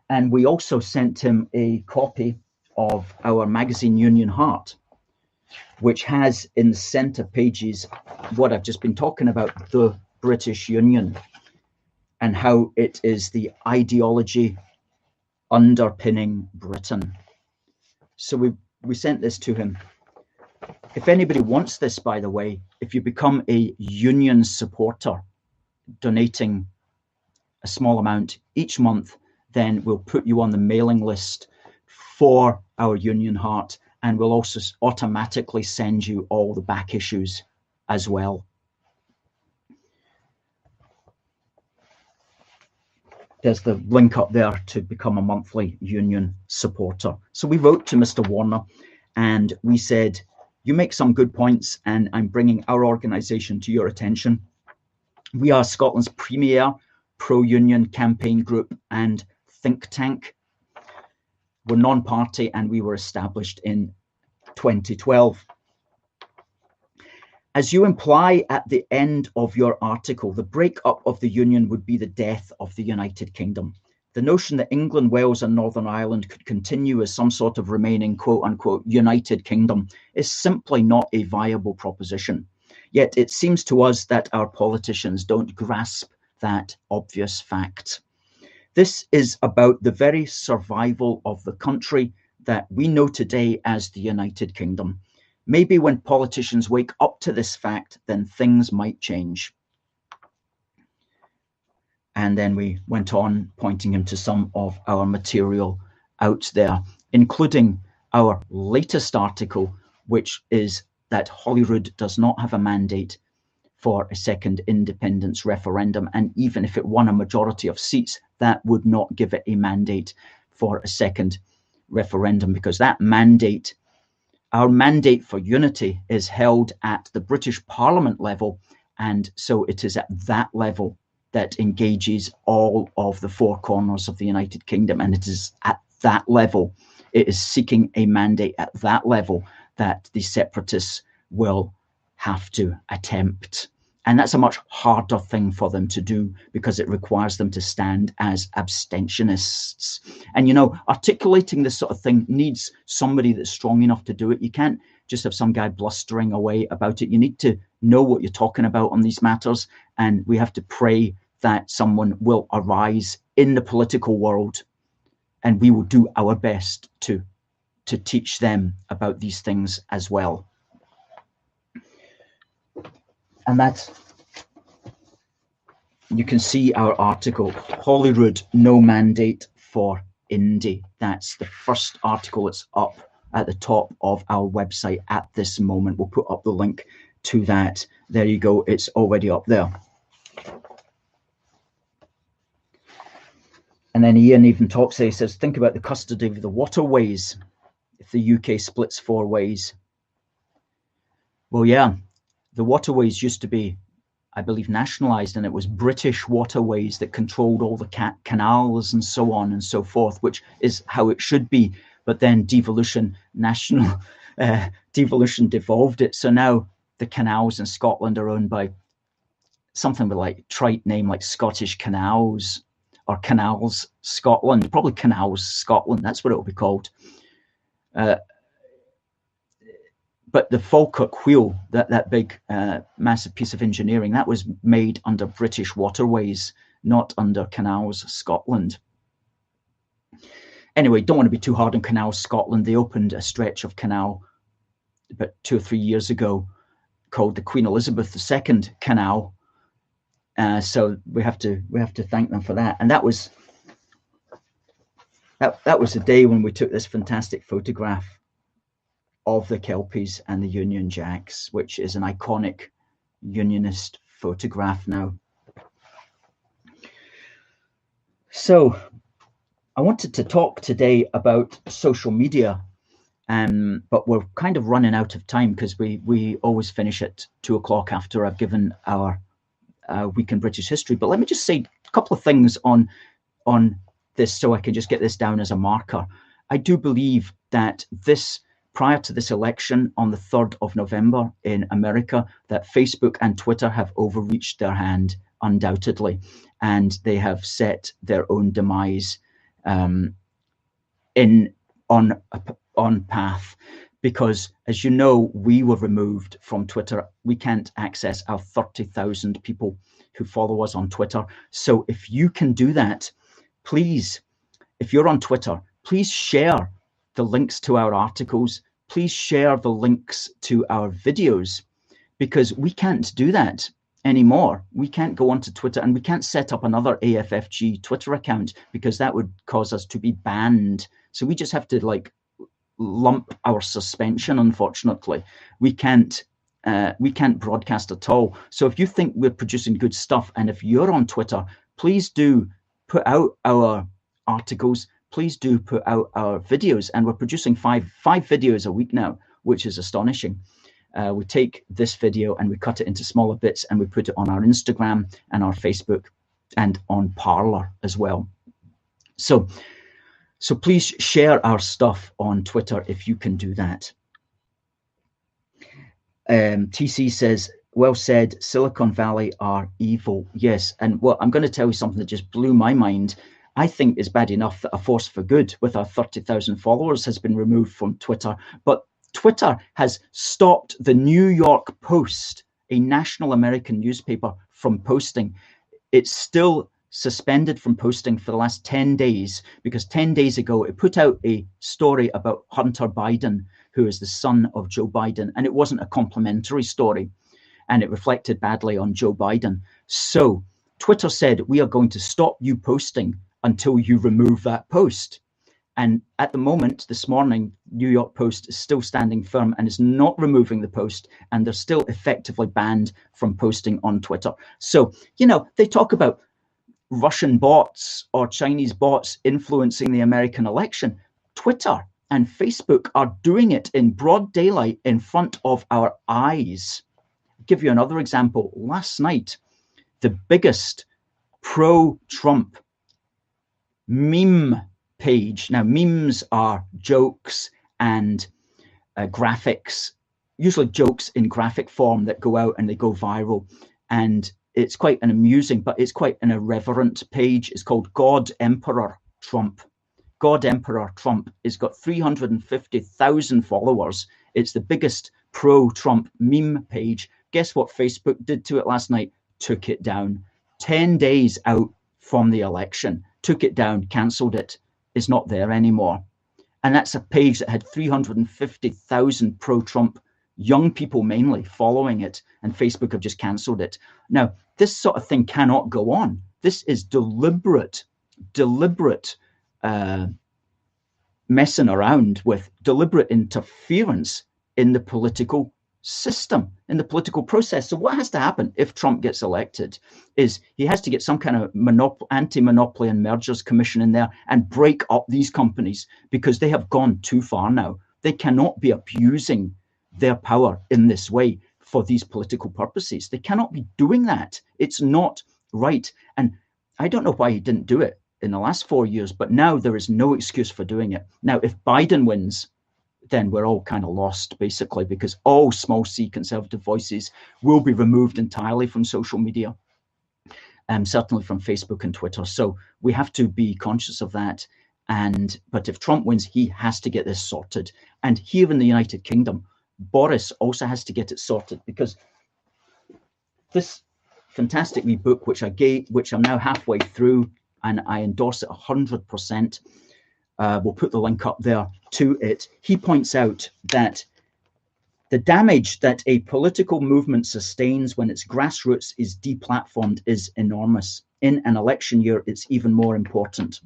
And we also sent him a copy of our magazine Union Heart, which has in the centre pages what I've just been talking about, the British Union, and how it is the ideology underpinning Britain. So we sent this to him. If anybody wants this, by the way, if you become a Union supporter, donating a small amount each month, then we'll put you on the mailing list for our Union Heart, and we'll also automatically send you all the back issues as well. There's the link up there to become a monthly Union supporter. So we wrote to Mr. Warner and we said, you make some good points and I'm bringing our organisation to your attention. We are Scotland's premier pro-union campaign group and think tank. We're non-party and we were established in 2012. As you imply at the end of your article, the break-up of the Union would be the death of the United Kingdom. The notion that England, Wales and Northern Ireland could continue as some sort of remaining quote-unquote United Kingdom is simply not a viable proposition. Yet it seems to us that our politicians don't grasp that obvious fact. This is about the very survival of the country that we know today as the United Kingdom. Maybe when politicians wake up to this fact, then things might change. And then we went on pointing him to some of our material out there, including our latest article, which is that Holyrood does not have a mandate for a second independence referendum. And even if it won a majority of seats, that would not give it a mandate for a second referendum, because that mandate, our mandate for unity, is held at the British Parliament level. And so it is at that level that engages all of the four corners of the United Kingdom. And it is at that level, it is seeking a mandate at that level that the separatists will have to attempt. And that's a much harder thing for them to do, because it requires them to stand as abstentionists. And, you know, articulating this sort of thing needs somebody that's strong enough to do it. You can't just have some guy blustering away about it. You need to know what you're talking about on these matters. And we have to pray that someone will arise in the political world, and we will do our best to teach them about these things as well. And that's, you can see our article, Holyrood, no mandate for Indy. That's the first article. It's up at the top of our website at this moment. We'll put up the link to that. There you go. It's already up there. And then Ian even talks there. He says, think about the custody of the waterways if the UK splits 4 ways. Well, yeah, the waterways used to be, I believe, nationalised, and it was British waterways that controlled all the canals and so on and so forth, which is how it should be. But then devolution devolved it. So now the canals in Scotland are owned by something with like trite name like Scottish Canals or Canals Scotland, probably Canals Scotland. That's what it will be called. But the Falkirk wheel, that big massive piece of engineering, that was made under British waterways, not under Canals Scotland. Anyway, don't want to be too hard on Canals Scotland. They opened a stretch of canal about 2 or 3 years ago called the Queen Elizabeth II Canal. So we have to thank them for that. And that was the day when we took this fantastic photograph of the Kelpies and the Union Jacks, which is an iconic Unionist photograph now. So I wanted to talk today about social media, but we're kind of running out of time because we always finish at 2 o'clock after I've given our week in British history. But let me just say a couple of things on this so I can just get this down as a marker. I do believe that prior to this election on the 3rd of November in America, that Facebook and Twitter have overreached their hand undoubtedly, and they have set their own demise on path, because as you know, we were removed from Twitter. We can't access our 30,000 people who follow us on Twitter. So if you can do that, please, if you're on Twitter, please share the links to our articles. Please share the links to our videos, because we can't do that anymore. We can't go onto Twitter, and we can't set up another AFFG Twitter account because that would cause us to be banned. So we just have to like lump our suspension. Unfortunately, we can't broadcast at all. So if you think we're producing good stuff, and if you're on Twitter, please do put out our articles. Please do put out our videos, and we're producing five videos a week now, which is astonishing. We take this video and we cut it into smaller bits, and we put it on our Instagram and our Facebook and on Parler as well. So please share our stuff on Twitter if you can do that. TC says, well said, Silicon Valley are evil. Yes, and well, I'm going to tell you something that just blew my mind. I think it's bad enough that a force for good with our 30,000 followers has been removed from Twitter, but Twitter has stopped the New York Post, a national American newspaper, from posting. It's still suspended from posting for the last 10 days, because 10 days ago it put out a story about Hunter Biden, who is the son of Joe Biden, and it wasn't a complimentary story, and it reflected badly on Joe Biden. So Twitter said, we are going to stop you posting until you remove that post. And at the moment, this morning, New York Post is still standing firm and is not removing the post, and they're still effectively banned from posting on Twitter. So, you know, they talk about Russian bots or Chinese bots influencing the American election. Twitter and Facebook are doing it in broad daylight in front of our eyes. I'll give you another example. Last night, the biggest pro-Trump meme page. Now, memes are jokes and graphics, usually jokes in graphic form that go out and they go viral. And it's quite an amusing, but it's quite an irreverent page. It's called God Emperor Trump. God Emperor Trump has got 350,000 followers. It's the biggest pro-Trump meme page. Guess what Facebook did to it last night? Took it down. 10 days out from the election. Took it down, cancelled it. It's not there anymore. And that's a page that had 350,000 pro-Trump young people mainly following it, and Facebook have just cancelled it. Now, this sort of thing cannot go on. This is deliberate messing around with deliberate interference in the political system, in the political process. So what has to happen if Trump gets elected is he has to get some kind of anti-monopoly and mergers commission in there and break up these companies, because they have gone too far now. They cannot be abusing their power in this way for these political purposes. They cannot be doing that. It's not right. And I don't know why he didn't do it in the last 4 years, but now there is no excuse for doing it. Now, if Biden wins, then we're all kind of lost, basically, because all small c conservative voices will be removed entirely from social media, certainly from Facebook and Twitter. So we have to be conscious of that. But if Trump wins, he has to get this sorted. And here in the United Kingdom, Boris also has to get it sorted, because this fantastic wee book, which I'm now halfway through, and I endorse it 100%. We'll put the link up there to it. He points out that the damage that a political movement sustains when its grassroots is deplatformed is enormous. In an election year, it's even more important,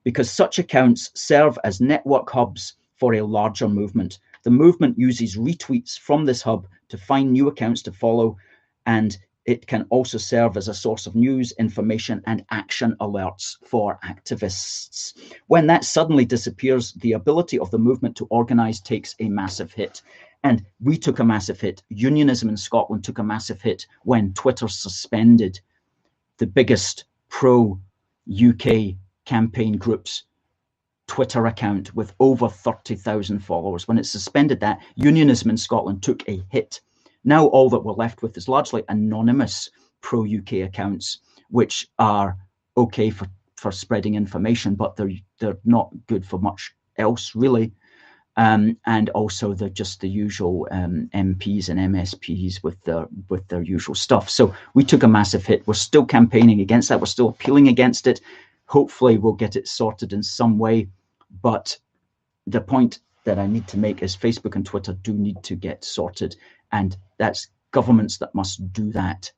because such accounts serve as network hubs for a larger movement. The movement uses retweets from this hub to find new accounts to follow, and it can also serve as a source of news, information, and action alerts for activists. When that suddenly disappears, the ability of the movement to organize takes a massive hit. And we took a massive hit. Unionism in Scotland took a massive hit when Twitter suspended the biggest pro-UK campaign group's Twitter account with over 30,000 followers. When it suspended that, Unionism in Scotland took a hit. Now all that we're left with is largely anonymous pro-UK accounts, which are okay for spreading information, but they're not good for much else, really. And also they're just the usual MPs and MSPs with their usual stuff. So we took a massive hit. We're still campaigning against that. We're still appealing against it. Hopefully we'll get it sorted in some way. But the point that I need to make is Facebook and Twitter do need to get sorted. And that's governments that must do that.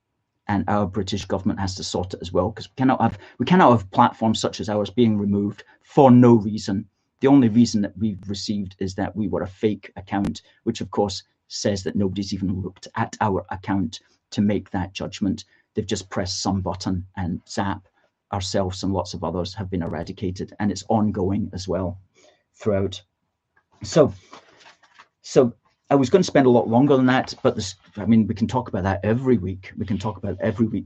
And our British government has to sort it as well, because we cannot have platforms such as ours being removed for no reason. The only reason that we've received is that we were a fake account, which of course says that nobody's even looked at our account to make that judgment. They've just pressed some button, and zap, ourselves and lots of others have been eradicated, and it's ongoing as well throughout. So I was going to spend a lot longer than that, but we can talk about that every week.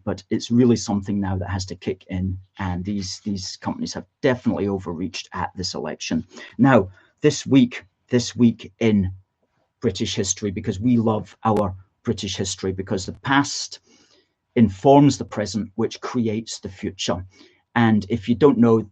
But it's really something now that has to kick in, and these companies have definitely overreached at this election. Now, this week in British history, because we love our British history, because the past informs the present, which creates the future. And if you don't know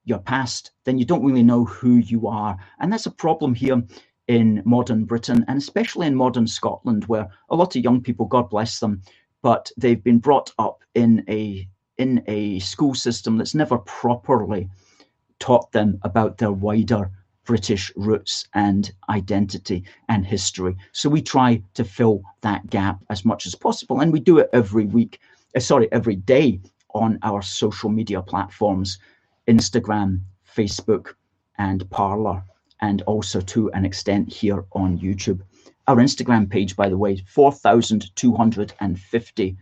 your past, then you don't really know who you are. And that's a problem here in modern Britain, and especially in modern Scotland, where a lot of young people, God bless them, but they've been brought up in a school system that's never properly taught them about their wider British roots and identity and history. So we try to fill that gap as much as possible, and we do it every day on our social media platforms, Instagram, Facebook, and Parler, and also to an extent here on YouTube. Our Instagram page, by the way, 4,250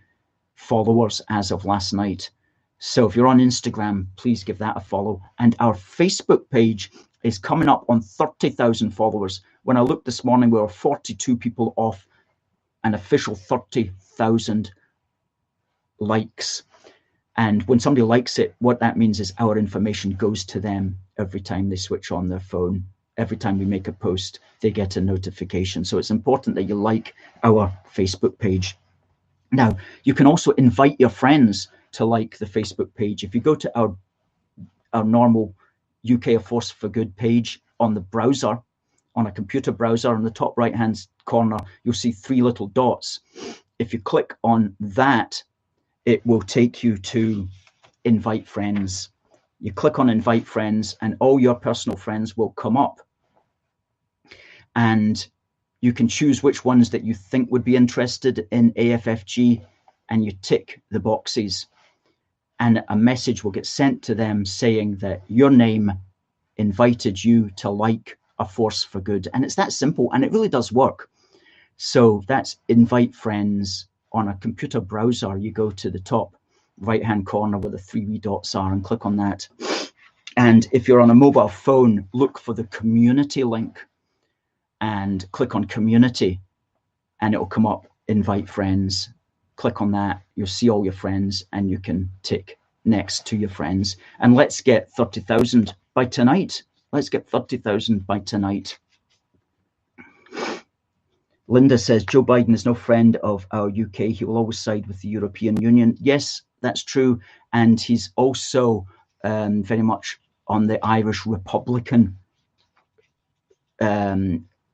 followers as of last night. So if you're on Instagram, please give that a follow. And our Facebook page is coming up on 30,000 followers. When I looked this morning, we were 42 people off an official 30,000 likes. And when somebody likes it, what that means is our information goes to them every time they switch on their phone. Every time we make a post, they get a notification. So it's important that you like our Facebook page. Now, you can also invite your friends to like the Facebook page. If you go to our normal UK A Force for Good page on the browser, on a computer browser, on the top right-hand corner, you'll see 3 little dots. If you click on that, it will take you to invite friends. You click on invite friends and all your personal friends will come up. And you can choose which ones that you think would be interested in AFFG, and you tick the boxes. And a message will get sent to them saying that your name invited you to like A Force for Good. And it's that simple, and it really does work. So that's invite friends on a computer browser. You go to the top right-hand corner where the 3 wee dots are and click on that. And if you're on a mobile phone, look for the community link and click on community, and it will come up, invite friends. Click on that, you'll see all your friends, and you can tick next to your friends. And let's get 30,000 by tonight. Let's get 30,000 by tonight. Linda says, Joe Biden is no friend of our UK. He will always side with the European Union. Yes, that's true. And he's also very much on the Irish Republican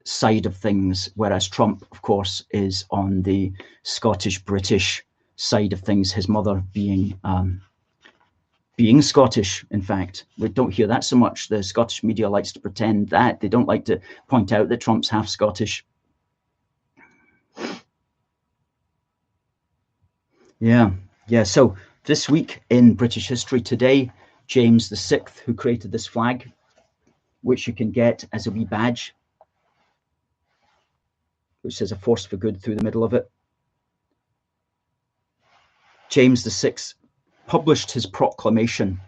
side of things, whereas Trump, of course, is on the Scottish-British side of things, his mother being Scottish, in fact. We don't hear that so much. The Scottish media likes to pretend that. They don't like to point out that Trump's half Scottish. Yeah. So this week in British history today, James VI, who created this flag, which you can get as a wee badge, which says A Force for Good through the middle of it. James VI published his proclamation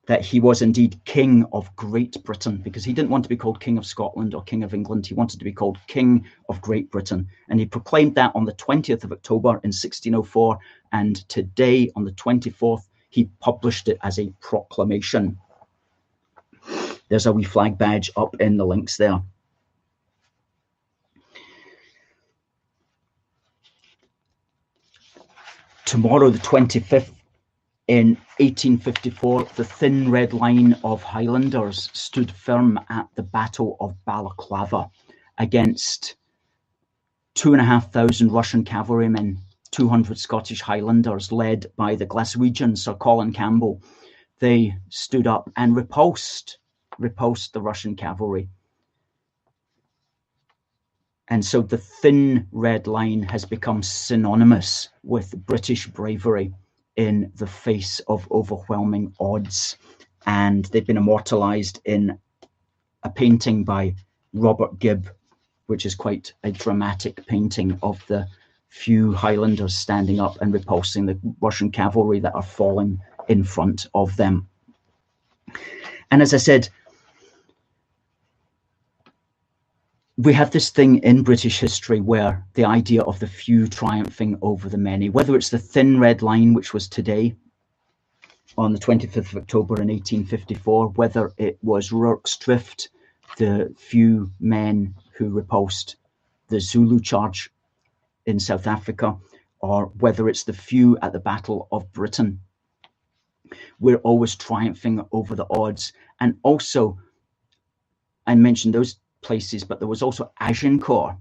that he was indeed King of Great Britain, because he didn't want to be called King of Scotland or King of England. He wanted to be called King of Great Britain. And he proclaimed that on the 20th of October in 1604. And today, on the 24th, he published it as a proclamation. There's a wee flag badge up in the links there. Tomorrow, the 25th, in 1854, the thin red line of Highlanders stood firm at the Battle of Balaclava against 2,500 Russian cavalrymen, 200 Scottish Highlanders led by the Glaswegian Sir Colin Campbell. They stood up and repulsed the Russian cavalry. And so the thin red line has become synonymous with British bravery in the face of overwhelming odds. And they've been immortalized in a painting by Robert Gibb, which is quite a dramatic painting of the few Highlanders standing up and repulsing the Russian cavalry that are falling in front of them. And as I said, we have this thing in British history where the idea of the few triumphing over the many, whether it's the thin red line, which was today on the 25th of October in 1854, whether it was Rorke's Drift, the few men who repulsed the Zulu charge in South Africa, or whether it's the few at the Battle of Britain. We're always triumphing over the odds. And also, I mentioned those places, but there was also Agincourt,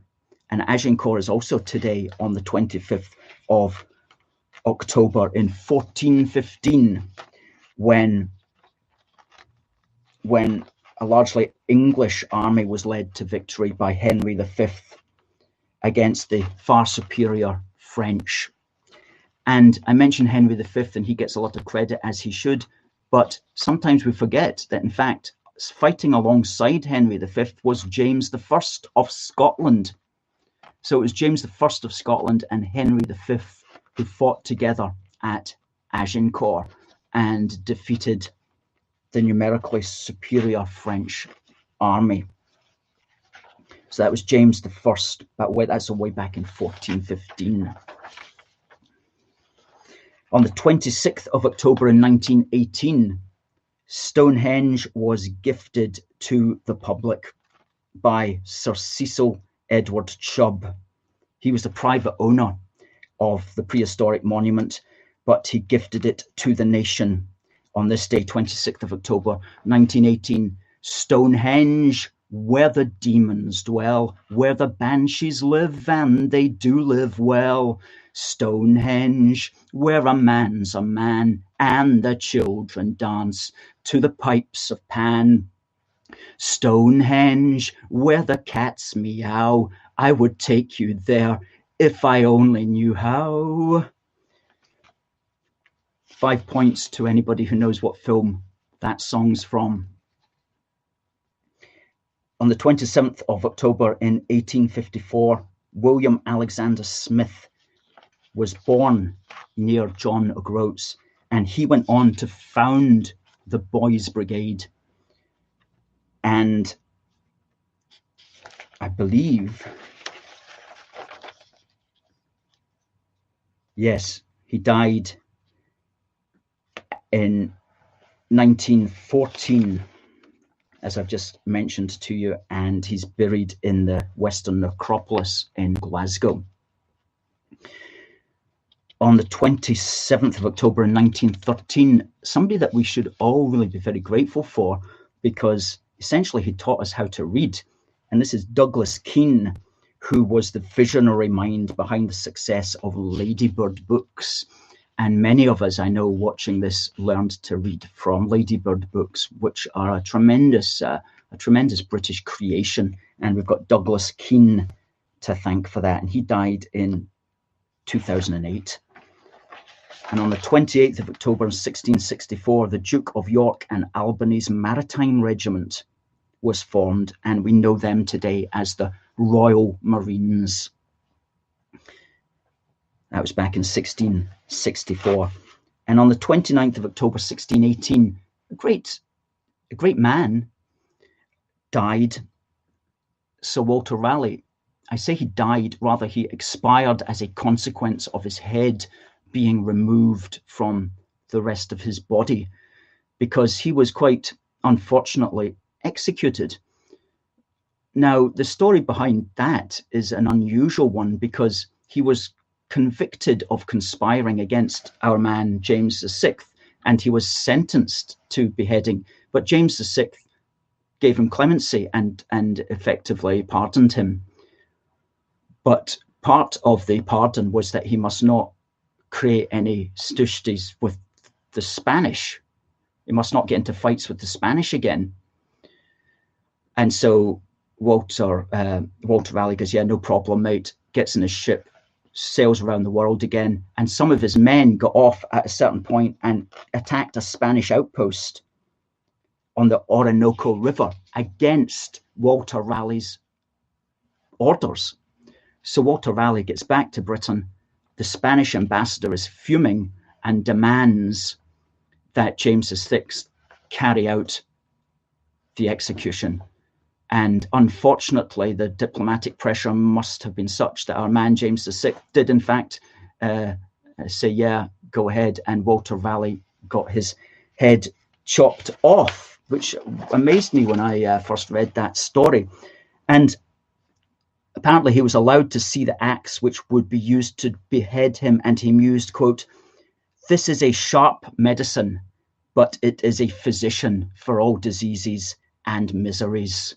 and Agincourt is also today on the 25th of October in 1415, when a largely English army was led to victory by Henry V against the far superior French. And I mentioned Henry V, and he gets a lot of credit, as he should, but sometimes we forget that, in fact, fighting alongside Henry V was James I of Scotland. So it was James I of Scotland and Henry V who fought together at Agincourt and defeated the numerically superior French army. So that was James I, but that's way back in 1415. On the 26th of October in 1918, Stonehenge was gifted to the public by Sir Cecil Edward Chubb. He was the private owner of the prehistoric monument, but he gifted it to the nation on this day, 26th of October, 1918. Stonehenge, where the demons dwell, where the banshees live, and they do live well. Stonehenge, where a man's a man, and the children dance to the pipes of Pan. Stonehenge, where the cats meow, I would take you there if I only knew how. 5 points to anybody who knows what film That song's from on the 27th of October in 1854, William Alexander Smith was born near John O'Groats, and he went on to found the Boys Brigade. And I believe, yes, he died in 1914, as I've just mentioned to you, and he's buried in the Western Necropolis in Glasgow. On the 27th of October in 1913, somebody that we should all really be very grateful for, because essentially he taught us how to read. And this is Douglas Keane, who was the visionary mind behind the success of Ladybird books. And many of us, I know, watching this, learned to read from Ladybird books, which are a tremendous British creation. And we've got Douglas Keane to thank for that. And he died in 2008. And on the 28th of October 1664, the Duke of York and Albany's Maritime Regiment was formed, and we know them today as the Royal Marines. That was back in 1664. And on the 29th of October 1618, a great man died, Sir Walter Raleigh. I say he died, rather he expired as a consequence of his head being removed from the rest of his body, because he was quite unfortunately executed. Now, the story behind that is an unusual one, because he was convicted of conspiring against our man James VI, and he was sentenced to beheading. But James VI gave him clemency and effectively pardoned him. But part of the pardon was that he must not create any stooges with the Spanish. He must not get into fights with the Spanish again. And so Walter Raleigh goes, yeah, no problem, mate. Gets in his ship, sails around the world again. And some of his men got off at a certain point and attacked a Spanish outpost on the Orinoco River against Walter Raleigh's orders. So Walter Raleigh gets back to Britain. The Spanish ambassador is fuming and demands that James VI carry out the execution. And unfortunately, the diplomatic pressure must have been such that our man James VI did, in fact, say, yeah, go ahead. And Walter Raleigh got his head chopped off, which amazed me when I first read that story. And apparently he was allowed to see the axe which would be used to behead him, and he mused, quote, "This is a sharp medicine, but it is a physician for all diseases and miseries."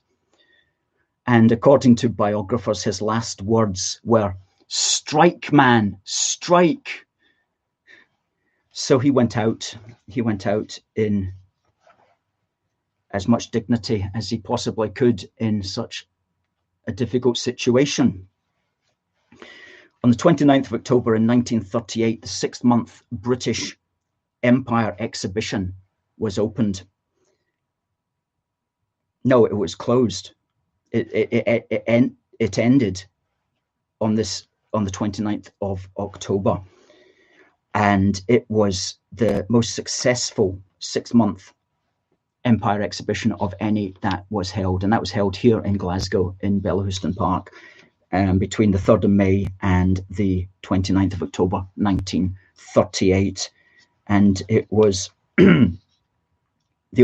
And according to biographers, his last words were, "Strike, man, strike." So he went out in as much dignity as he possibly could in such a difficult situation. On the 29th of October in 1938, the 6-month British Empire exhibition was opened. No, it was closed. It ended on the 29th of October, and it was the most successful 6-month Empire exhibition of any that was held, and that was held here in Glasgow in Bellahouston Park between the 3rd of May and the 29th of October 1938. And it was the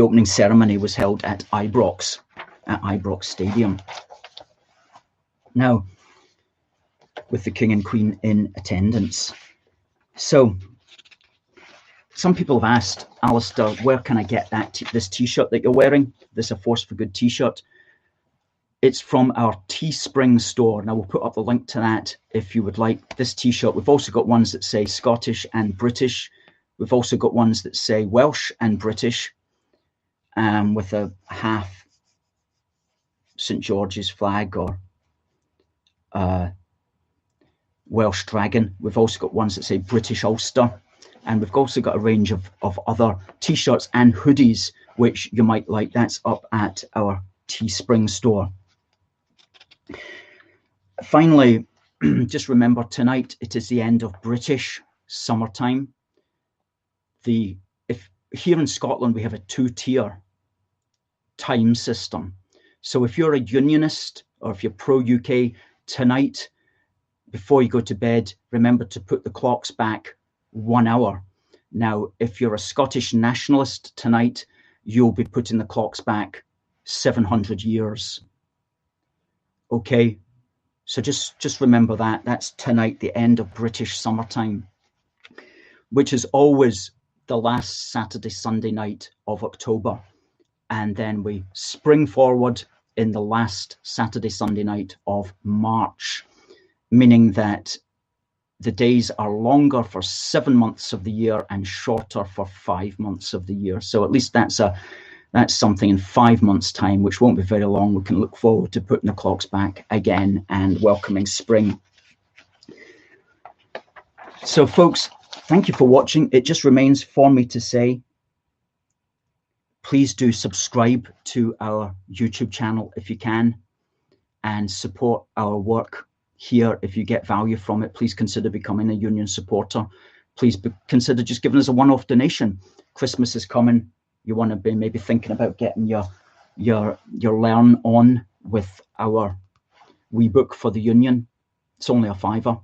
opening ceremony was held at Ibrox Stadium. Now, with the King and Queen in attendance. So some people have asked, Alistair, where can I get this t-shirt that you're wearing? This A Force for Good t-shirt. It's from our Teespring store. Now, we'll put up the link to that if you would like this t-shirt. We've also got ones that say Scottish and British. We've also got ones that say Welsh and British, with a half St. George's flag or Welsh dragon. We've also got ones that say British Ulster. And we've also got a range of other t-shirts and hoodies which you might like. That's up at our Teespring store. Finally, just remember tonight it is the end of British summertime. If here in Scotland we have a 2-tier time system. So if you're a Unionist or if you're pro-UK, tonight, before you go to bed, remember to put the clocks back 1 hour. Now, if you're a Scottish nationalist tonight, you'll be putting the clocks back 700 years. Okay, so just remember that. That's tonight, the end of British summertime, which is always the last Saturday, Sunday night of October. And then we spring forward in the last Saturday, Sunday night of March, meaning that the days are longer for 7 months of the year and shorter for 5 months of the year. So at least that's something in 5 months' time, which won't be very long. We can look forward to putting the clocks back again and welcoming spring. So folks, thank you for watching. It just remains for me to say, please do subscribe to our YouTube channel if you can, and support our work here. If you get value from it, please consider becoming a Union supporter. Please consider just giving us a one-off donation. Christmas is coming. You want to be maybe thinking about getting your learn on with our wee book for the Union. It's only a £5.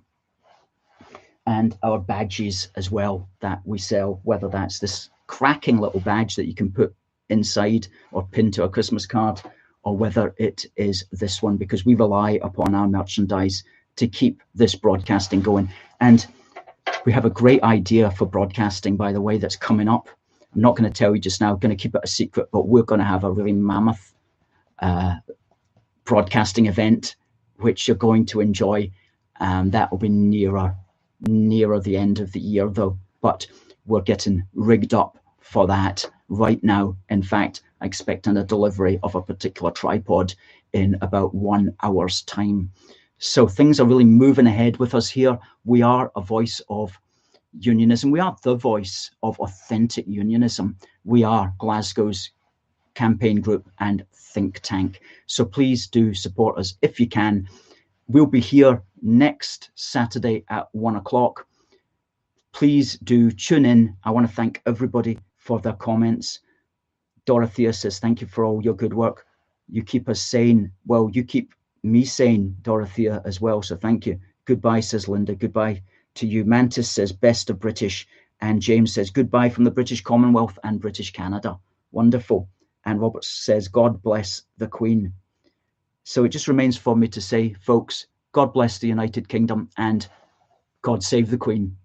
And our badges as well that we sell, whether that's this cracking little badge that you can put inside or pin to a Christmas card, or whether it is this one, because we rely upon our merchandise to keep this broadcasting going. And we have a great idea for broadcasting, by the way, that's coming up. I'm not going to tell you just now, going to keep it a secret, but we're going to have a really mammoth broadcasting event, which you're going to enjoy. That will be nearer the end of the year, though. But we're getting rigged up for that right now. In fact, I expect a delivery of a particular tripod in about 1 hour's time. So things are really moving ahead with us here. We are a voice of unionism. We are the voice of authentic unionism. We are Glasgow's campaign group and think tank. So please do support us if you can. We'll be here next Saturday at 1 o'clock. Please do tune in. I want to thank everybody for their comments. Dorothea says, thank you for all your good work. You keep us sane. Well, you keep me sane, Dorothea, as well. So thank you. Goodbye, says Linda. Goodbye to you. Mantis says, best of British. And James says, goodbye from the British Commonwealth and British Canada. Wonderful. And Robert says, God bless the Queen. So it just remains for me to say, folks, God bless the United Kingdom and God save the Queen.